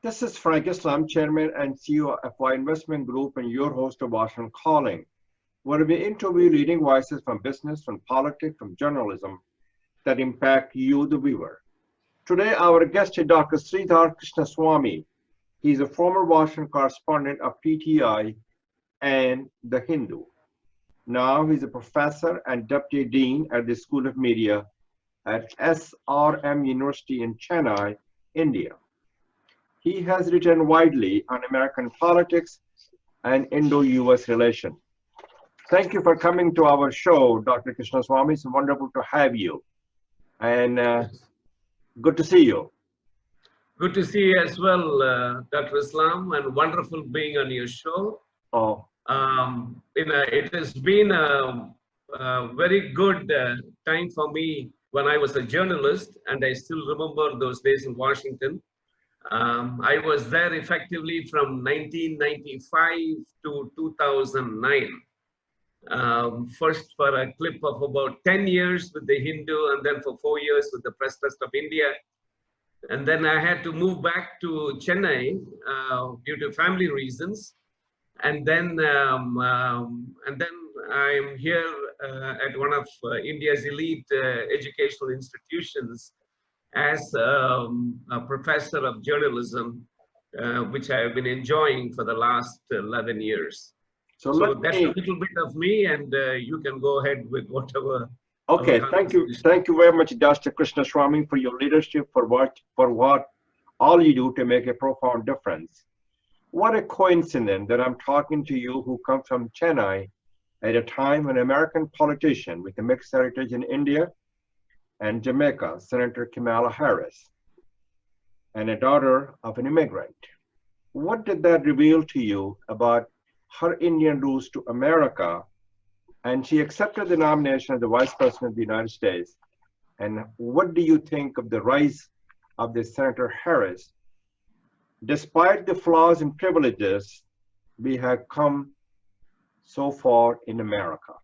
This is Frank Islam, Chairman and CEO of our investment group and your host of Washington Calling, where we interview leading voices from business, from politics, from journalism that impact you, the viewer. Today, our guest is Dr. Sridhar Krishnaswami. He's a former Washington correspondent of PTI and The Hindu. Now he's a professor and deputy dean at the School of Media at SRM University in Chennai, India. He has written widely on American politics and Indo-US relations. Thank you for coming to our show, Dr. Krishnaswamy. It's wonderful to have you. And good to see you. Good to see you as well, Dr. Islam, and wonderful being on your show. Oh. It has been a very good time for me when I was a journalist, and I still remember those days in Washington. I was there effectively from 1995 to 2009. First for a clip of about 10 years with the Hindu, and then for 4 years with the Press Trust of India. And then I had to move back to Chennai due to family reasons. And then I'm here at one of India's elite educational institutions as a professor of journalism, which I have been enjoying for the last 11 years. So that's a little bit of me, and you can go ahead with whatever. Okay, thank you very much, Dr. Krishnaswamy, for your leadership, for what all you do to make a profound difference. What a coincidence that I'm talking to you who come from Chennai at a time when American politician with a mixed heritage in India and Jamaica, Senator Kamala Harris, and a daughter of an immigrant. What did that reveal to you about her Indian roots to America? And she accepted the nomination of the Vice President of the United States. And what do you think of the rise of the Senator Harris? Despite the flaws and privileges, we have come so far in America.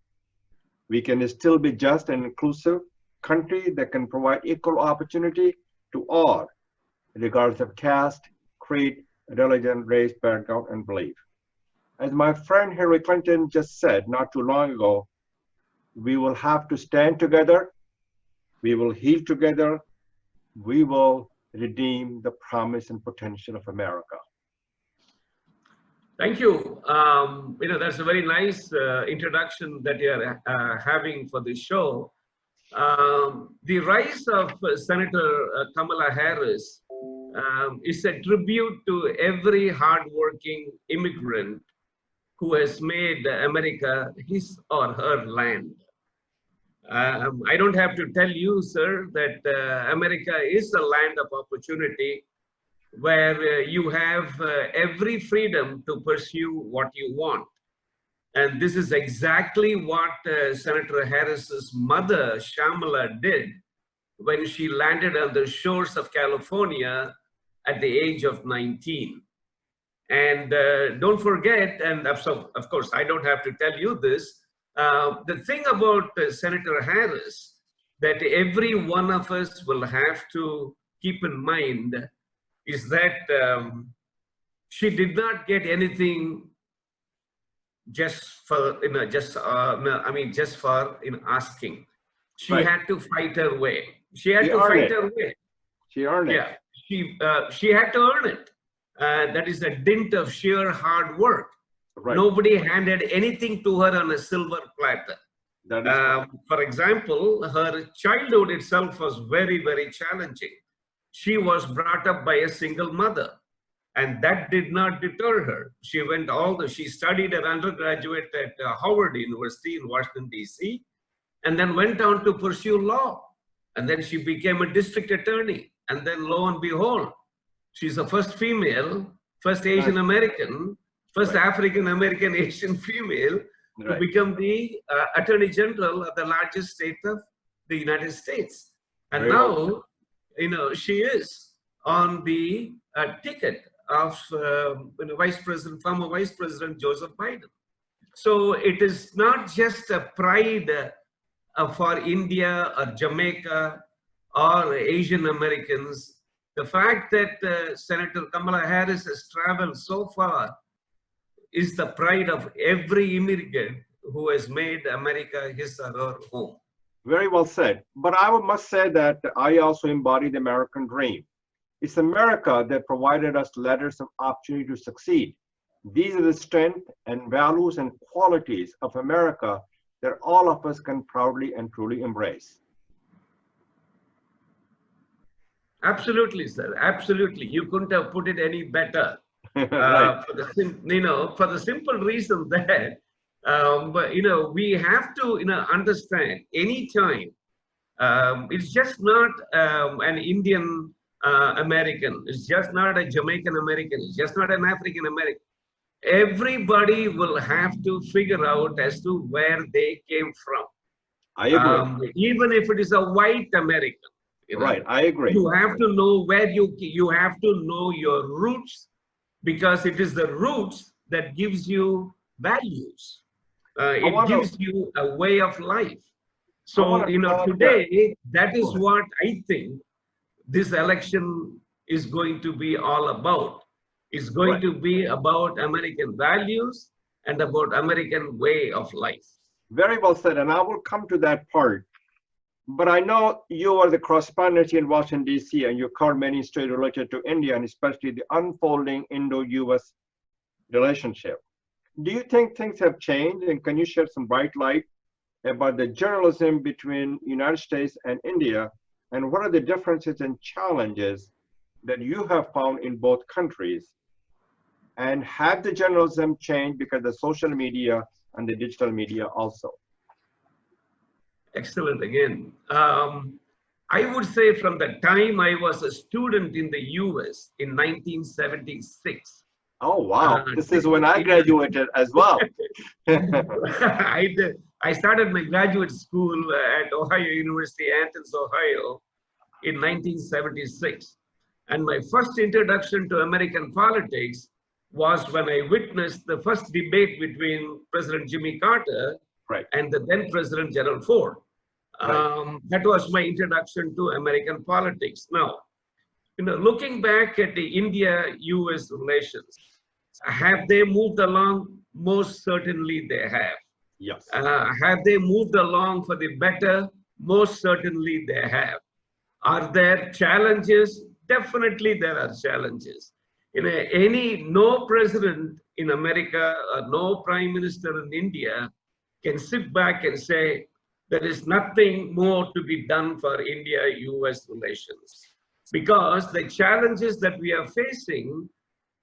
We can still be just and inclusive country that can provide equal opportunity to all, regardless of caste, creed, religion, race, background, and belief. As my friend Hillary Clinton just said not too long ago, we will have to stand together, we will heal together, we will redeem the promise and potential of America. Thank you. That's a very nice introduction that you're having for this show. The rise of Senator Kamala Harris is a tribute to every hardworking immigrant who has made America his or her land. I don't have to tell you, sir, that America is a land of opportunity where you have every freedom to pursue what you want. And this is exactly what Senator Harris's mother, Shamala, did when she landed on the shores of California at the age of 19. And don't forget, and of course, I don't have to tell you this, the thing about Senator Harris that every one of us will have to keep in mind is that she did not get anything just for asking. She had to fight her way. She had to fight her way. She earned it. Yeah, she had to earn it. That is a dint of sheer hard work. Right. Nobody handed anything to her on a silver platter. That is for example, her childhood itself was very, very challenging. She was brought up by a single mother, and that did not deter her. She studied her undergraduate at Howard University in Washington, D.C., and then went on to pursue law. And then she became a district attorney. And then lo and behold, she's the first female, first Asian American, first African American Asian female to become the Attorney General of the largest state of the United States. And now, she is on the ticket of former Vice President Joseph Biden. So it is not just a pride for India or Jamaica or Asian Americans. the fact that Senator Kamala Harris has traveled so far is the pride of every immigrant who has made America his or her home. Very well said. But I must say that I also embody the American dream. It's America that provided us letters of opportunity to succeed. These are the strength and values and qualities of America that all of us can proudly and truly embrace. Absolutely, sir. Absolutely. You couldn't have put it any better. Right. For the simple reason that, we have to, understand anytime. It's just not an Indian American. It's just not a Jamaican American. It's just not an African American. Everybody will have to figure out as to where they came from. I agree. Even if it is a white American. Right, I agree. You have to know where you have to know your roots, because it is the roots that gives you values. It gives you a way of life. So, today, that is what I think this election is going to be all about. It's going to be about American values and about American way of life. Very well said, and I will come to that part. But I know you are the correspondent in Washington, D.C., and you cover many stories related to India, and especially the unfolding Indo-US relationship. Do you think things have changed, and can you shed some bright light about the journalism between United States and India, and what are the differences and challenges that you have found in both countries? And have the journalism changed because of social media and the digital media also? Excellent again. I would say from the time I was a student in the US in 1976. Oh, wow. This is when I graduated as well. I started my graduate school at Ohio University, Athens, Ohio in 1976. And my first introduction to American politics was when I witnessed the first debate between President Jimmy Carter and the then President Gerald Ford. That was my introduction to American politics. Now, looking back at the India-US relations, have they moved along? Most certainly they have. Yes. Have they moved along for the better? Most certainly they have. Are there challenges? Definitely there are challenges. No president in America or no prime minister in India can sit back and say, there is nothing more to be done for India-US relations. Because the challenges that we are facing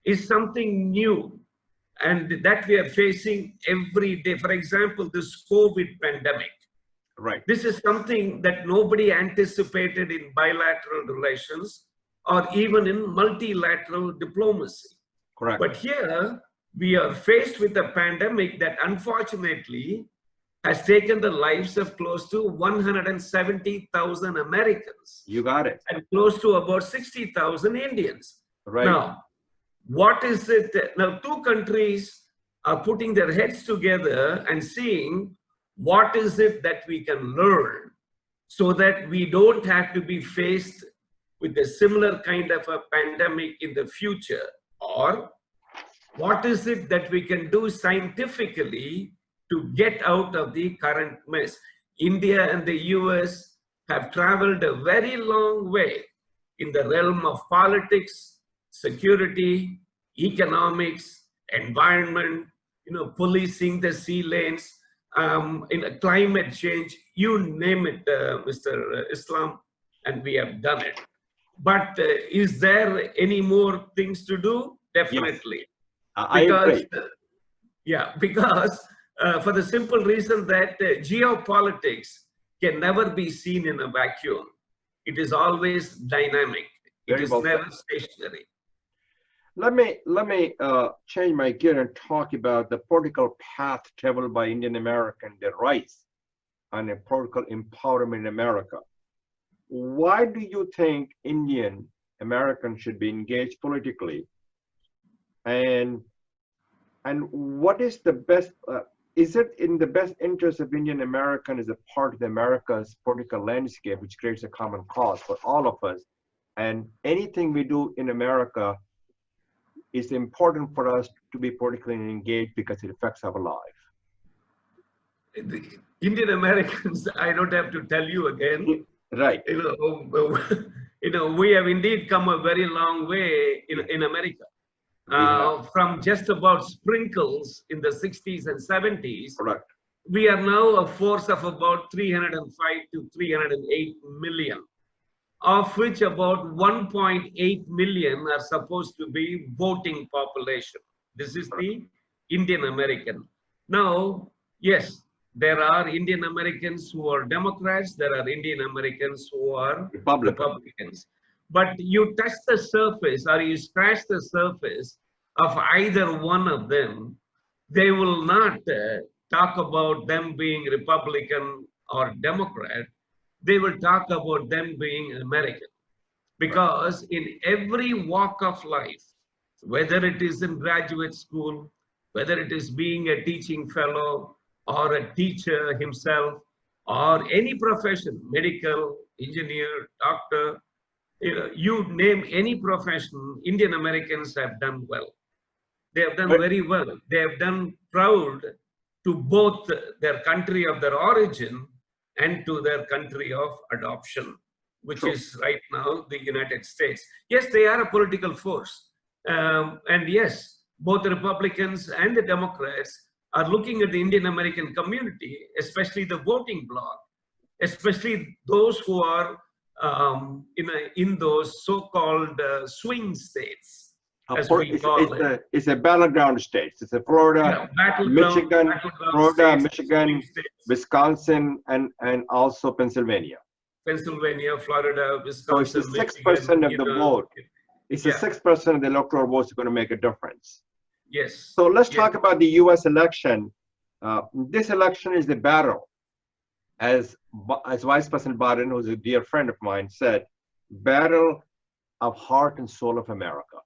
is something new and that we are facing every day. For example, this COVID pandemic. Right. This is something that nobody anticipated in bilateral relations or even in multilateral diplomacy. Correct. But here we are faced with a pandemic that unfortunately has taken the lives of close to 170,000 Americans. You got it. And close to about 60,000 Indians. Right. Now, what is it? Now, two countries are putting their heads together and seeing what is it that we can learn so that we don't have to be faced with a similar kind of a pandemic in the future. Or what is it that we can do scientifically to get out of the current mess? India and the US have traveled a very long way in the realm of politics, security, economics, environment, policing the sea lanes, in climate change, you name it, Mr. Islam, and we have done it. But is there any more things to do? Definitely. Yes. I agree. Because for the simple reason that geopolitics can never be seen in a vacuum. It is always dynamic. It is never stationary. Let me change my gear and talk about the political path traveled by Indian American, their rights, and a political empowerment in America. Why do you think Indian Americans should be engaged politically? And what is the best? Is it in the best interest of Indian American as a part of America's political landscape, which creates a common cause for all of us? And anything we do in America is important for us to be politically engaged because it affects our life. The Indian Americans, I don't have to tell you again. Right. We have indeed come a very long way in America. From just about sprinkles in the 60s and 70s. Correct. We are now a force of about 305 to 308 million, of which about 1.8 million are supposed to be voting population. This is the Indian American. Now, yes, there are Indian Americans who are Democrats, there are Indian Americans who are Republicans. But you touch the surface or you scratch the surface of either one of them, they will not talk about them being Republican or Democrat. They will talk about them being American. Because in every walk of life, whether it is in graduate school, whether it is being a teaching fellow or a teacher himself, or any profession, medical, engineer, doctor, you name any profession, Indian Americans have done well. They have done very well. They have done proud to both their country of their origin and to their country of adoption, which is right now the United States. Yes, they are a political force. And yes, both the Republicans and the Democrats are looking at the Indian American community, especially the voting bloc, especially those who are in those so-called swing states, as we call it. It's a battleground states. It's a Florida, Michigan, Wisconsin, and also Pennsylvania. Pennsylvania, Florida, Wisconsin. So it's 6% of the vote. It's a 6% of the electoral votes are going to make a difference. Yes. So let's talk about the U.S. election. This election is the battle, as Vice President Biden, who's a dear friend of mine, said, battle of heart and soul of America.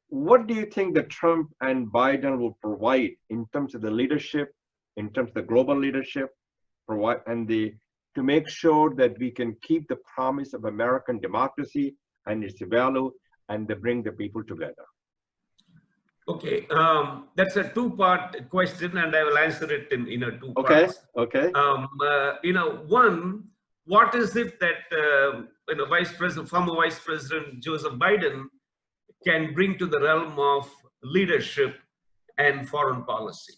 What do you think that Trump and Biden will provide in terms of the leadership, in terms of the global leadership, to make sure that we can keep the promise of American democracy and its value and to bring the people together? Okay, that's a two-part question, and I will answer it in two parts. Okay. One, what is it that former Vice President Joseph Biden can bring to the realm of leadership and foreign policy?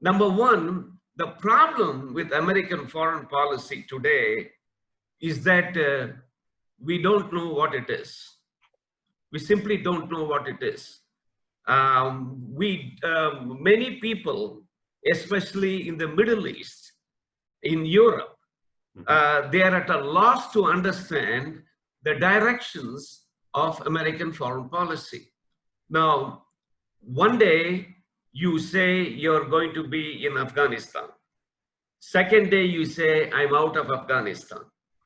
Number one, the problem with American foreign policy today is that we don't know what it is. We simply don't know what it is. Many people, especially in the Middle East, in Europe, they are at a loss to understand the directions of American foreign policy. Now, one day you say you're going to be in Afghanistan. Second day you say, I'm out of Afghanistan.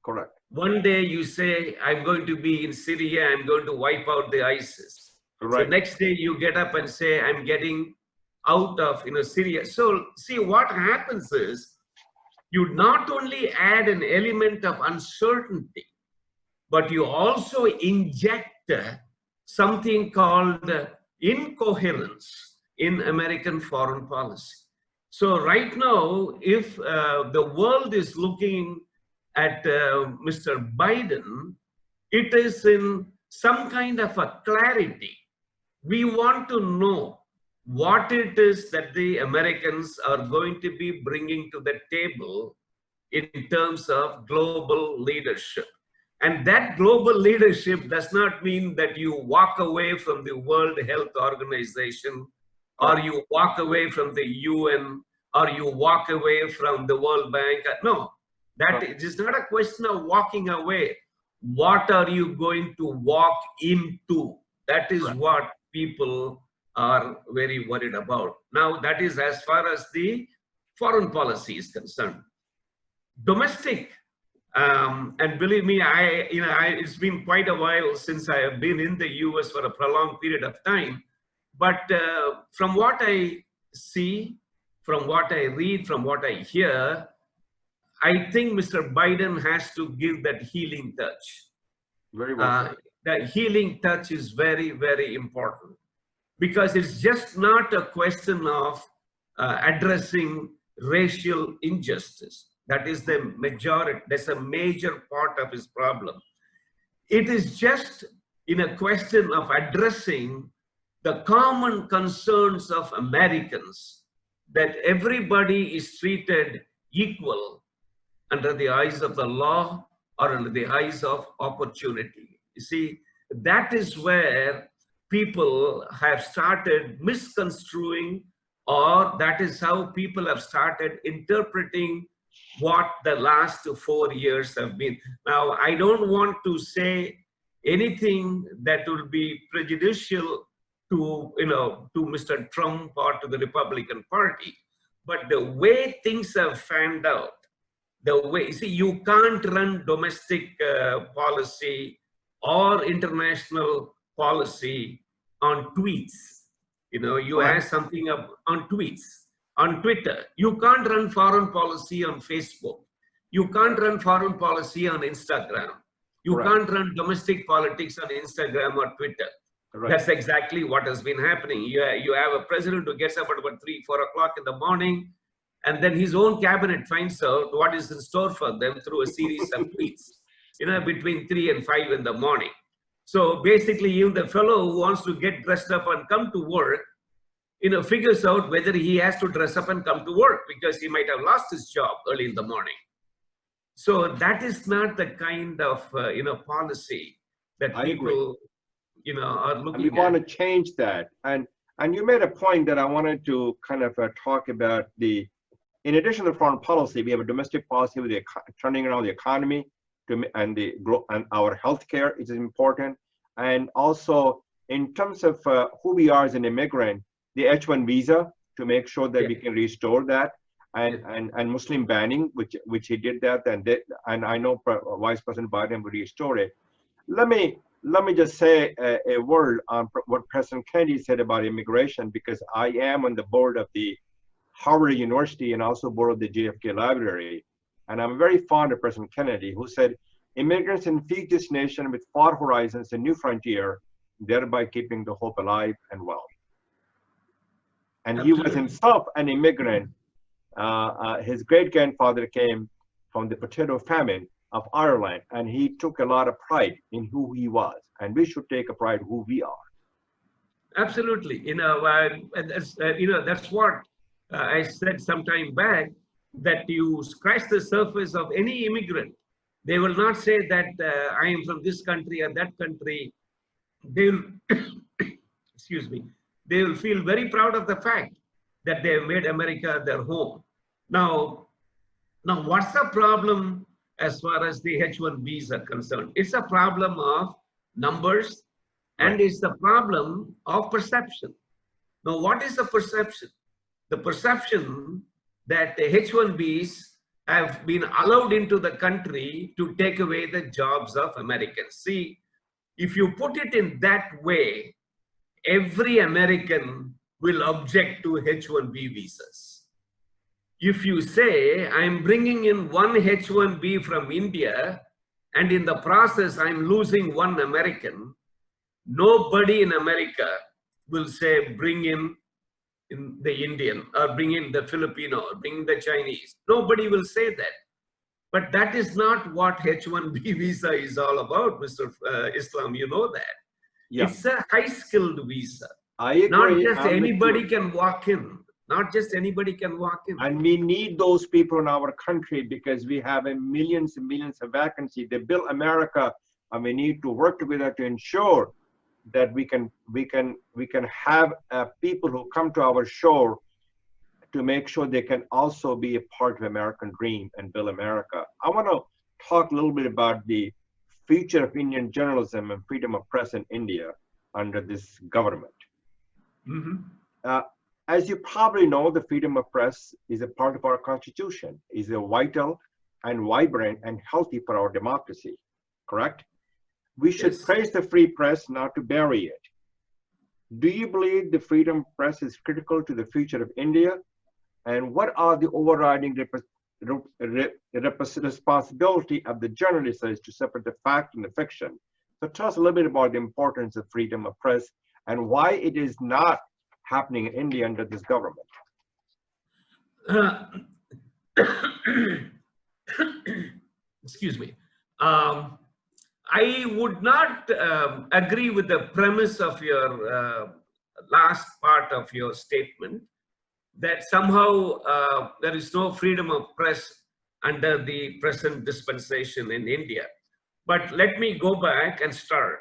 Correct. One day you say, I'm going to be in Syria, I'm going to wipe out the ISIS. Right. So next day you get up and say, I'm getting out of Syria. So see, what happens is you not only add an element of uncertainty, but you also inject something called incoherence in American foreign policy. So right now, if the world is looking at Mr. Biden, it is in some kind of a clarity. We want to know what it is that the Americans are going to be bringing to the table in terms of global leadership. And that global leadership does not mean that you walk away from the World Health Organization, or you walk away from the UN, or you walk away from the World Bank. No, that is not a question of walking away. What are you going to walk into? That is what people are very worried about. Now, that is as far as the foreign policy is concerned. Domestic, and believe me, it's been quite a while since I have been in the US for a prolonged period of time. But from what I see, from what I read, from what I hear, I think Mr. Biden has to give that healing touch. Very well said. The healing touch is very, very important, because it's just not a question of addressing racial injustice. That is the majority, that's a major part of his problem. It is just in a question of addressing the common concerns of Americans, that everybody is treated equal under the eyes of the law or under the eyes of opportunity. You see, that is where people have started misconstruing, or that is how people have started interpreting what the last 4 years have been. Now, I don't want to say anything that will be prejudicial to, to Mr. Trump or to the Republican Party, but the way things have fanned out, the way, see, you can't run domestic policy or international policy on tweets. You ask something up on tweets, on Twitter. You can't run foreign policy on Facebook. You can't run foreign policy on Instagram. You can't run domestic politics on Instagram or Twitter. Right. That's exactly what has been happening. You have a president who gets up at about 3, 4 o'clock in the morning, and then his own cabinet finds out what is in store for them through a series of tweets, between 3 and 5 in the morning. So basically, even the fellow who wants to get dressed up and come to work, figures out whether he has to dress up and come to work, because he might have lost his job early in the morning. So that is not the kind of, policy that people, are looking at. We want to change that. And you made a point that I wanted to kind of talk about. In addition to foreign policy, we have a domestic policy with turning around the economy and our healthcare is important. And also in terms of who we are as an immigrant, the H-1 visa, to make sure that we can restore that, and Muslim banning, which he did that, and I know Vice President Biden will restore it. Let me just say a word on what President Kennedy said about immigration, because I am on the board of the Harvard University and also board of the JFK Library. And I'm very fond of President Kennedy, who said, immigrants infuse this nation with far horizons and new frontier, thereby keeping the hope alive and well. And he was himself an immigrant. His great-grandfather came from the potato famine of Ireland, and he took a lot of pride in who he was. And we should take a pride who we are. Absolutely. That's what I said some time back, that you scratch the surface of any immigrant, they will not say that I am from this country or that country. They will, excuse me, they will feel very proud of the fact that they have made America their home. Now what's the problem as far as the H-1Bs are concerned? It's a problem of numbers, and it's the problem of perception. Now, what is the perception? The perception that the H-1Bs have been allowed into the country to take away the jobs of Americans. See, if you put it in that way, every American will object to H-1B visas. If you say, I'm bringing in one H-1B from India, and in the process, I'm losing one American, nobody in America will say, bring in the Indian, or bring in the Filipino, or bring in the Chinese. Nobody will say that. But that is not what H-1B visa is all about, Mr. Islam, you know that. Yeah. It's a high-skilled visa. I agree. Not just anybody can walk in. Not just anybody can walk in. And we need those people in our country, because we have millions and millions of vacancies. They build America, and we need to work together to ensure that we can have people who come to our shore to make sure they can also be a part of the American dream and build America. I want to talk a little bit about the future of Indian journalism and freedom of press in India under this government. Mm-hmm. As you probably know, the freedom of press is a part of our constitution, is a vital and vibrant and healthy for our democracy, correct? We should praise the free press, not to bury it. Do you believe the freedom of press is critical to the future of India? And what are the overriding responsibility of the journalists to separate the fact and the fiction So tell us a little bit about the importance of freedom of press and why it is not happening in India under this government. Excuse me. I would not agree with the premise of your last part of your statement, that somehow there is no freedom of press under the present dispensation in India. But let me go back and start.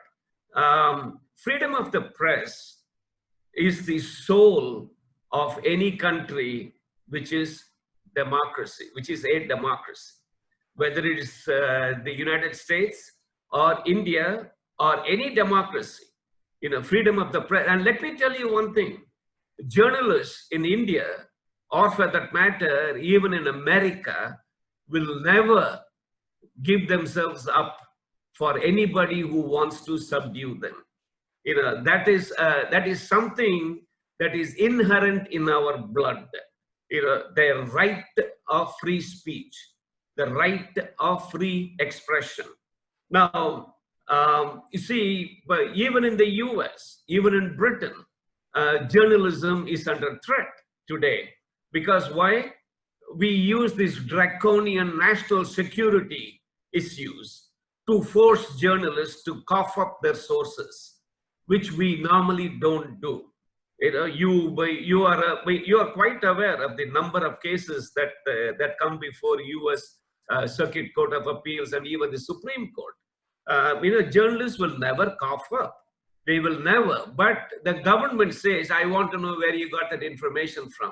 Freedom of the press is the soul of any country which is democracy, which is a democracy, whether it is the United States or India or any democracy. Freedom of the press. And let me tell you one thing, journalists in India, or for that matter, even in America, will never give themselves up for anybody who wants to subdue them. That is something that is inherent in our blood. Their right of free speech, the right of free expression. Now, you see, but even in the US, even in Britain, journalism is under threat today. Because why? We use these draconian national security issues to force journalists to cough up their sources, which we normally don't do. You are quite aware of the number of cases that come before US Circuit Court of Appeals and even the Supreme Court. Journalists will never cough up. They will never. But the government says, I want to know where you got that information from.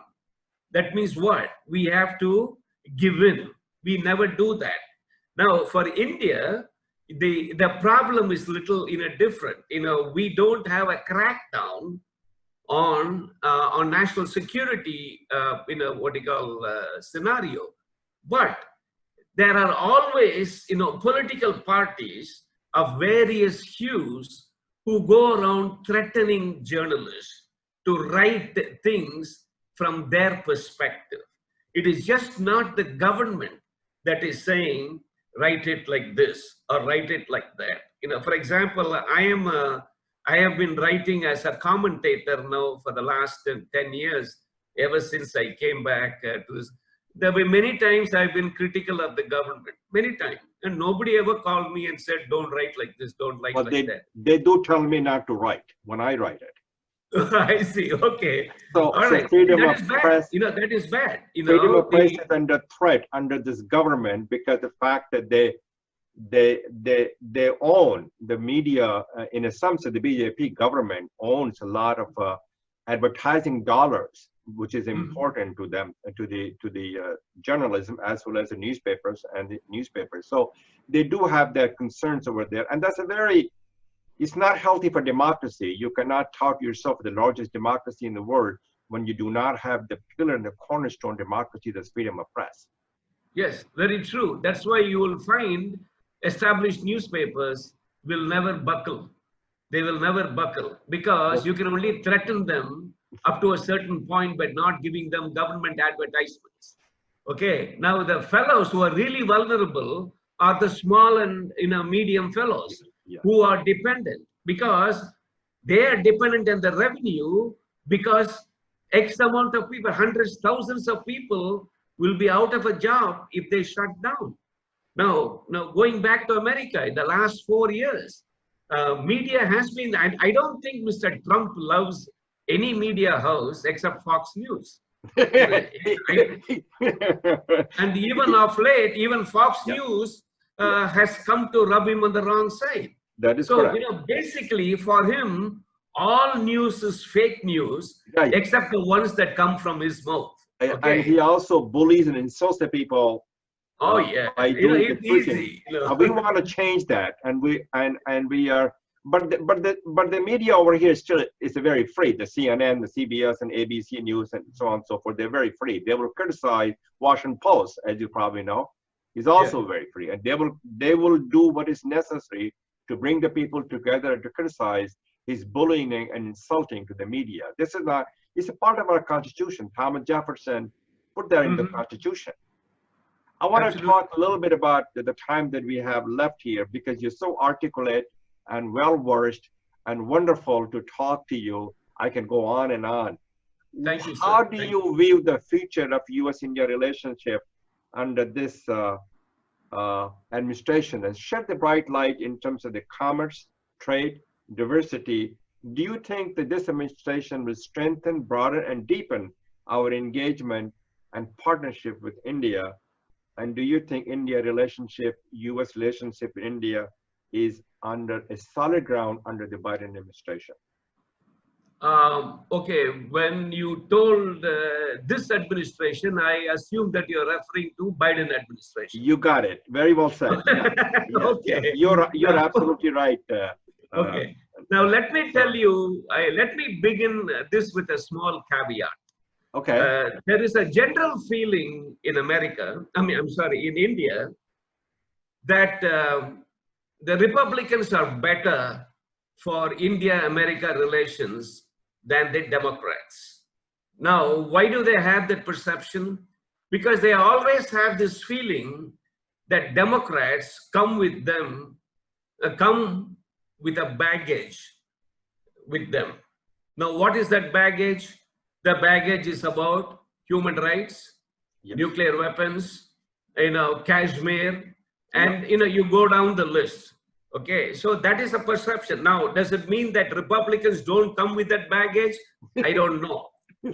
That means what? We have to give in. We never do that. Now, for India, the problem is little different. We don't have a crackdown on national security, scenario. But there are always, political parties of various hues who go around threatening journalists to write things from their perspective. It is just not the government that is saying, write it like this or write it like that. For example, I have been writing as a commentator now for the last 10 years, ever since I came back to this. There were many times I've been critical of the government, many times. And nobody ever called me and said, don't write like this, don't write like that. They do tell me not to write when I write it. I see, okay. So, all right. Freedom of press, that is bad. Freedom of press is under threat under this government because the fact that they own the media. In a sense, the BJP government owns a lot of advertising dollars, which is important to them, to the journalism as well as the newspapers and the newspapers. So they do have their concerns over there, and that's it's not healthy for democracy. You cannot tout yourself the largest democracy in the world when you do not have the pillar and the cornerstone democracy, that's freedom of press. Yes, very true. That's why you will find established newspapers will never buckle. They will never buckle because you can only threaten them up to a certain point by not giving them government advertisements. Okay, now the fellows who are really vulnerable are the small and medium fellows who are dependent, because they are dependent on the revenue, because X amount of people, hundreds, thousands of people will be out of a job if they shut down. Now going back to America, in the last 4 years, media has been, I don't think Mr. Trump loves any media house except Fox News. And even of late, even Fox News has come to rub him on the wrong side. That is so, correct. Basically for him, all news is fake news, except the ones that come from his mouth. Okay? And he also bullies and insults the people. Oh yeah, it's easy. We want to change that, and we are. But the media over here is very free. The CNN, the CBS, and ABC News, and so on and so forth. They're very free. They will criticize Washington Post, as you probably know, is also very free, and they will do what is necessary to bring the people together to criticize his bullying and insulting to the media. This is it's a part of our Constitution. Thomas Jefferson put that in the Constitution. I want to talk a little bit about the time that we have left here, because you're so articulate and well-versed and wonderful to talk to you. I can go on and on. Thank you, sir. How do you view the future of US-India relationship under this administration, and shed the bright light in terms of the commerce, trade, diversity? Do you think that this administration will strengthen, broaden, and deepen our engagement and partnership with India? And do you think India relationship, US relationship in India is under a solid ground under the Biden administration? Okay, when you told this administration, I assume that you're referring to Biden administration. You got it. Very well said. Yeah. Okay. You're absolutely right. Okay. Now let me tell you, let me begin this with a small caveat. Okay. There is a general feeling in America, in India, that the Republicans are better for India-America relations than the Democrats. Now, why do they have that perception? Because they always have this feeling that Democrats come with a baggage with them. Now, what is that baggage? The baggage is about human rights, Yes. nuclear weapons, Kashmir, and you go down the list. Okay, so that is a perception. Now, does it mean that Republicans don't come with that baggage? I don't know.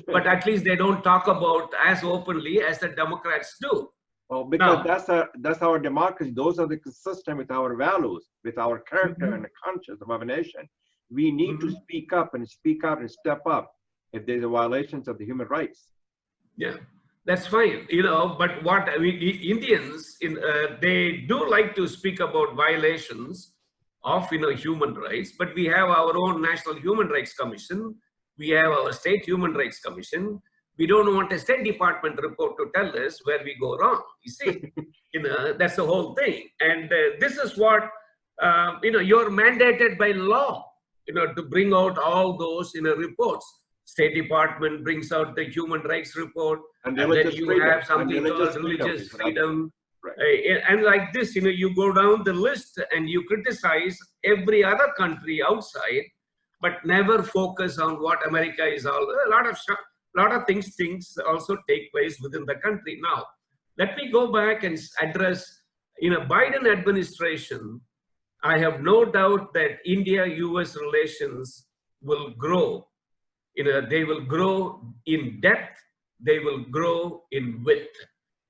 But at least they don't talk about as openly as the Democrats do. Well, because that's our democracy. Those are the consistent with our values, with our character and the conscience of our nation. We need to speak up and step up if there's a violations of the human rights. Yeah, that's fine. But what Indians, they do like to speak about violations of human rights. But we have our own National Human Rights Commission. We have our State Human Rights Commission. We don't want a State Department report to tell us where we go wrong. You see, that's the whole thing. And this is what you're mandated by law, to bring out all those reports. State Department brings out the human rights report, and then you have something called religious freedom. Right. And like this, you go down the list and you criticize every other country outside, but never focus on what America is all. A lot of things also take place within the country. Now, let me go back and address, in a Biden administration, I have no doubt that India-US relations will grow. They will grow in depth, they will grow in width,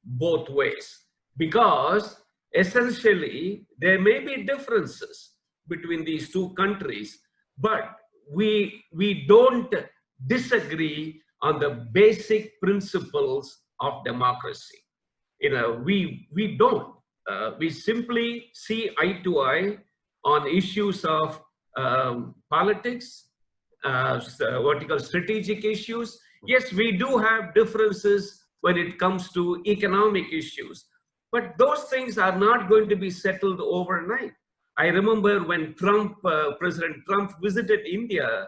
both ways. Because essentially, there may be differences between these two countries, but we don't disagree on the basic principles of democracy. We don't. We simply see eye to eye on issues of politics, what you call strategic issues. Yes, we do have differences when it comes to economic issues, but those things are not going to be settled overnight. I remember when President Trump visited India,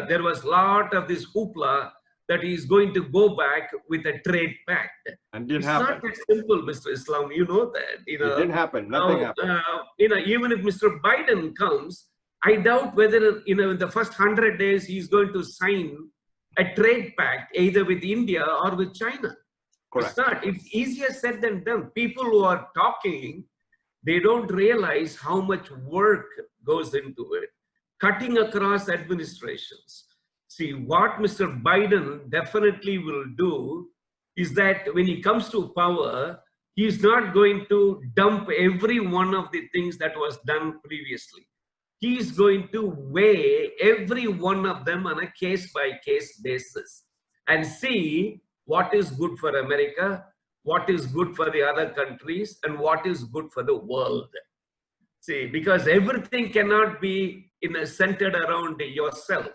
there was a lot of this hoopla that he's going to go back with a trade pact. And didn't it's happen. Not that simple, Mr. Islam. You know that. It didn't happen. Nothing happened. Even if Mr. Biden comes, I doubt whether in the first 100 days he's going to sign a trade pact either with India or with China. Correct. It's not. It's easier said than done. People who are talking, they don't realize how much work goes into it. Cutting across administrations. See, what Mr. Biden definitely will do is that when he comes to power, he's not going to dump every one of the things that was done previously. He's going to weigh every one of them on a case-by-case basis and see what is good for America, what is good for the other countries, and what is good for the world. See, because everything cannot be centered around yourself.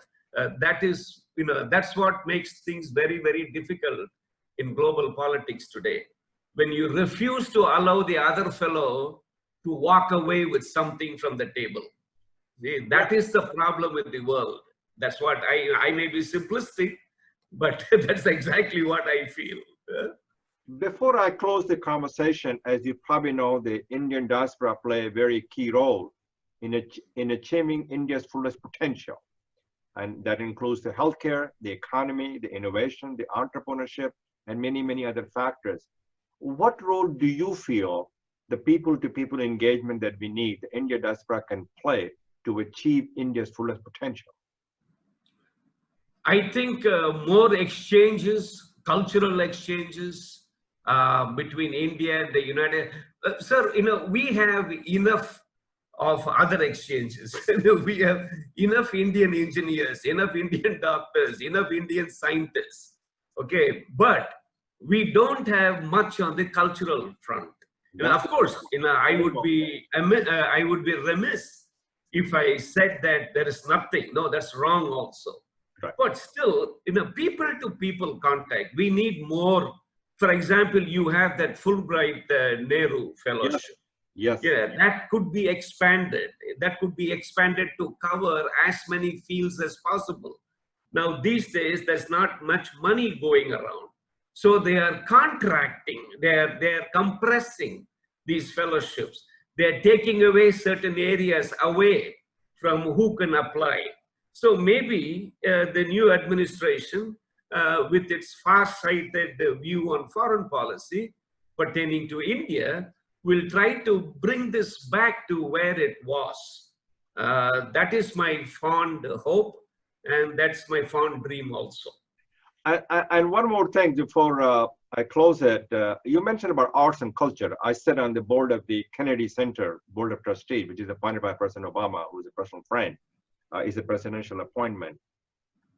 That's what makes things very, very difficult in global politics today. When you refuse to allow the other fellow to walk away with something from the table. See, that is the problem with the world. That's what I may be simplistic, but that's exactly what I feel. Before I close the conversation, as you probably know, the Indian diaspora play a very key role in achieving India's fullest potential. And that includes the healthcare, the economy, the innovation, the entrepreneurship, and many, many other factors. What role do you feel the people-to-people engagement that we need, the India diaspora can play to achieve India's fullest potential? I think more exchanges, cultural exchanges between India and the United. Sir, we have enough of other exchanges. We have enough Indian engineers, enough Indian doctors, enough Indian scientists. Okay, but we don't have much on the cultural front. Of course, I would be remiss if I said that there is nothing. No, that's wrong also. Right. But still, people-to-people contact, we need more. For example, you have that Fulbright Nehru Fellowship. Yes. Yeah, that could be expanded. That could be expanded to cover as many fields as possible. Now, these days, there's not much money going around. So they are contracting, they're compressing these fellowships. They're taking away certain areas away from who can apply. So maybe the new administration, with its far-sighted view on foreign policy pertaining to India, will try to bring this back to where it was. That is my fond hope, and that's my fond dream also. And one more thing before I close it, you mentioned about arts and culture. I sit on the board of the Kennedy Center Board of Trustees, which is appointed by President Obama, who's a personal friend. Is a presidential appointment.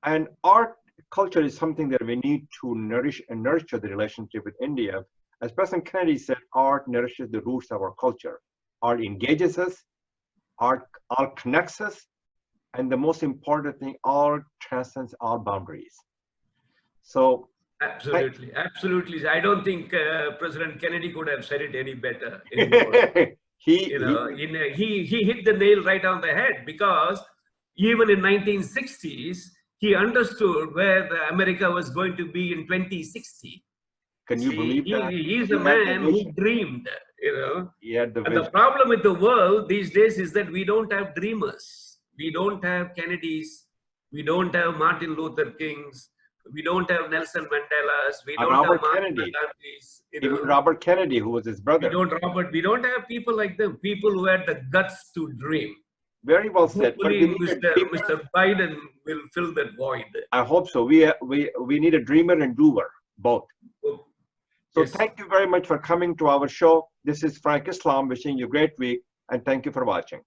And art culture is something that we need to nourish and nurture the relationship with India. As President Kennedy said, art nourishes the roots of our culture. Art engages us, art connects us, and the most important thing, art transcends all boundaries. So absolutely, absolutely. I don't think President Kennedy could have said it any better. He hit the nail right on the head, because even in 1960s, he understood where America was going to be in 2060. Can you believe that? He's a man who dreamed, He had the vision. And the problem with the world these days is that we don't have dreamers. We don't have Kennedys. We don't have Martin Luther Kings. We don't have Nelson Mandelas. We don't Robert have Kennedy. Even Robert Kennedy, who was his brother. We don't have people like them. People who had the guts to dream. Very well said. Hopefully, Mr. Biden will fill that void. I hope so. We need a dreamer and doer, both. So yes. Thank you very much for coming to our show. This is Frank Islam wishing you a great week, and thank you for watching.